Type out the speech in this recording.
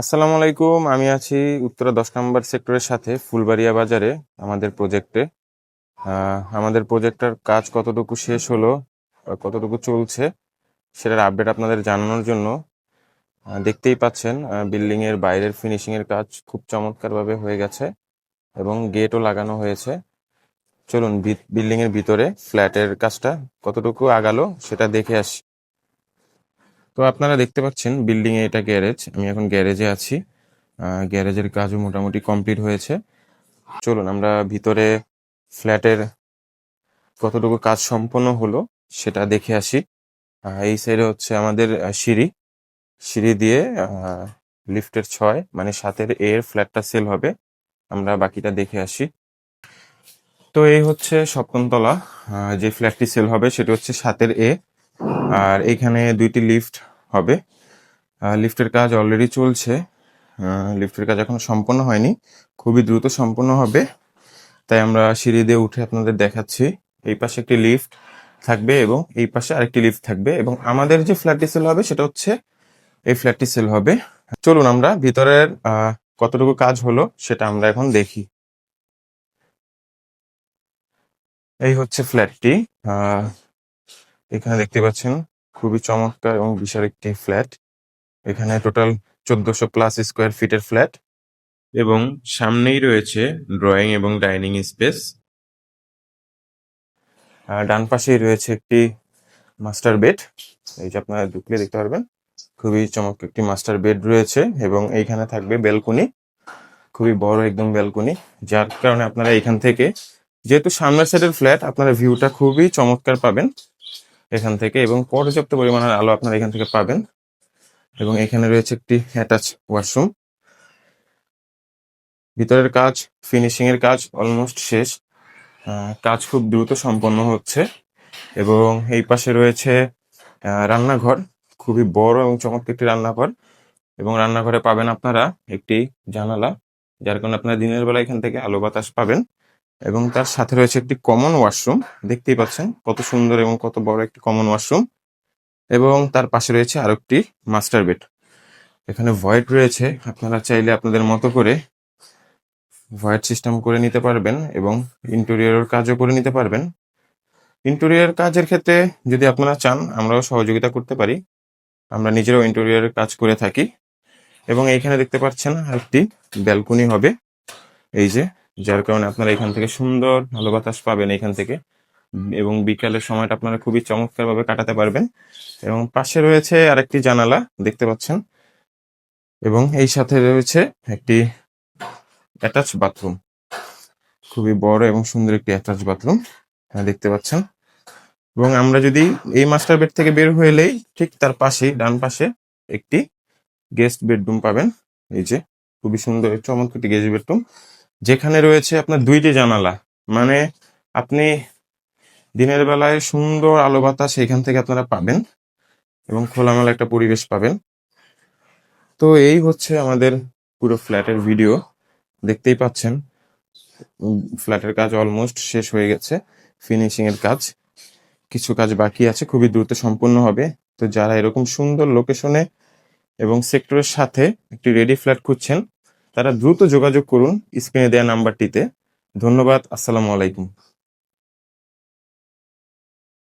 আসসালামু আলাইকুম। আমি আছি উত্তরা ১০ নম্বর সেক্টরের সাথে ফুলবাড়িয়া বাজারে আমাদের প্রজেক্টে। আমাদের প্রজেক্টটার কাজ কতটুকু শেষ হলো, কতটুকু চলছে সেটার আপডেট আপনাদের জানানোর জন্য দেখতেই পাচ্ছেন বিল্ডিংয়ের বাইরের ফিনিশিংয়ের কাজ খুব চমৎকারভাবে হয়ে গেছে এবং গেটও লাগানো হয়েছে। চলুন বিল্ডিংয়ের ভিতরে ফ্ল্যাটের কাজটা কতটুকু আগালো সেটা দেখে আসি। তো আপনারা দেখতে পাচ্ছেন বিল্ডিংয়ে এটা গ্যারেজ। আমি এখন গ্যারেজে আছি। গ্যারেজের কাজও মোটামুটি কমপ্লিট হয়েছে। চলুন আমরা ভিতরে ফ্ল্যাটের কতটুকু কাজ সম্পন্ন হলো সেটা দেখে আসি। এই সাইডে হচ্ছে আমাদের সিঁড়ি। সিঁড়ি দিয়ে লিফটের ৬ মানে ৭-এর এর ফ্ল্যাটটা সেল হবে। আমরা বাকিটা দেখে আসি। তো এই হচ্ছে ৭ম তলা। যে ফ্ল্যাটটি সেল হবে সেটি হচ্ছে ৭-এর এ। আর এখানে ২টি লিফট হবে। লিফটের কাজ অলরেডি চলছে। লিফটের কাজ এখনো সম্পন্ন হয়নি, খুবই দ্রুত সম্পন্ন হবে। তাই আমরা সিঁড়ি দিয়ে উঠে আপনাদের দেখাচ্ছি। এই পাশে একটি লিফট থাকবে এবং এই পাশে আরেকটি লিফট থাকবে এবং আমাদের যে ফ্ল্যাটটি সেল হবে সেটা হচ্ছে এই ফ্ল্যাটটি সেল হবে। চলুন আমরা ভিতরের কতটুকু কাজ হলো সেটা আমরা এখন দেখি। এই হচ্ছে ফ্ল্যাটটি। এখানে দেখতে পাচ্ছেন খুবই চমৎকার এবং বিশাল একটি ফ্ল্যাট। এখানে টোটাল ১৪০০+ স্কোয়ার ফিটের ফ্ল্যাট এবং সামনেই রয়েছে ড্রয়িং এবং ডাইনিং স্পেস। ডান পাশেই রয়েছে একটি মাস্টার বেড। এই যে আপনারা ঢুকলে দেখতে পারবেন খুবই চমৎকার একটি মাস্টার বেড রয়েছে এবং এইখানে থাকবে ব্যালকনি, খুবই বড় একদম ব্যালকনি, যার কারণে আপনারা এখান থেকে, যেহেতু সামনের সাইডের ফ্ল্যাট, আপনারা ভিউটা খুবই চমৎকার পাবেন এখান থেকে এবং পর্যাপ্ত পরিমাণের আলো আপনারা এখান থেকে পাবেন। এবং এখানে রয়েছে একটি অ্যাটাচ ওয়াশরুম। ভিতরের কাজ, ফিনিশিং এর কাজ অলমোস্ট শেষ। কাজ খুব দ্রুত সম্পন্ন হচ্ছে এবং এই পাশে রয়েছে রান্নাঘর, খুবই বড় এবং চমৎকার একটি রান্নাঘর এবং রান্নাঘরে পাবেন আপনারা একটি জানালা, যার কারণে আপনারা দিনের বেলা এখান থেকে আলো বাতাস পাবেন এবং তার সাথে রয়েছে একটি কমন ওয়াশরুম। দেখতেই পাচ্ছেন কত সুন্দর এবং কত বড় একটি কমন ওয়াশরুম এবং তার পাশে রয়েছে আরো একটি মাস্টার বেড। এখানে ভয়েড রয়েছে, আপনারা চাইলে আপনাদের মতো করে ভয়েড সিস্টেম করে নিতে পারবেন এবং ইন্টেরিয়র কাজও করে নিতে পারবেন। ইন্টেরিয়র কাজের ক্ষেত্রে যদি আপনারা চান আমরাও সহযোগিতা করতে পারি, আমরা নিজেরাও ইন্টেরিয়রের কাজ করে থাকি। এবং এইখানে দেখতে পাচ্ছেন আরেকটি ব্যালকনি হবে, এই যে, যার কারণে আপনারা এখান থেকে সুন্দর আলো বাতাস পাবেন এখান থেকে এবং বিকালের সময়টা আপনারা খুবই চমৎকারভাবে কাটাতে পারবেন। এবং পাশে রয়েছে আরেকটি জানালা দেখতে পাচ্ছেন এবং এই সাথে রয়েছে একটি অ্যাটাচ বাথরুম, খুবই বড় এবং সুন্দর একটি অ্যাটাচ বাথরুম দেখতে পাচ্ছেন। এবং আমরা যদি এই মাস্টার বেড থেকে বের হয়ে এলেই ঠিক তার পাশেই ডান পাশে একটি গেস্ট বেডরুম পাবেন। এই যে খুবই সুন্দর চমৎকার একটি গেস্ট বেডরুম, যেখানে রয়েছে আপনার ২টি জানালা, মানে আপনি দিনের বেলায় সুন্দর আলো বাতাস এখান থেকে আপনারা পাবেন এবং খোলামেলা একটা পরিবেশ পাবেন। তো এই হচ্ছে আমাদের পুরো ফ্ল্যাটের ভিডিও। দেখতেই পাচ্ছেন ফ্ল্যাটের কাজ অলমোস্ট শেষ হয়ে গেছে। ফিনিশিং এর কাজ, কিছু কাজ বাকি আছে, খুবই দ্রুত সম্পূর্ণ হবে। তো যারা এরকম সুন্দর লোকেশনে এবং সেক্টরের সাথে একটি রেডি ফ্ল্যাট খুঁজছেন তারা দ্রুত যোগাযোগ করুন স্ক্রিনে দেওয়া নাম্বারটিতে। ধন্যবাদ। আসসালামু আলাইকুম।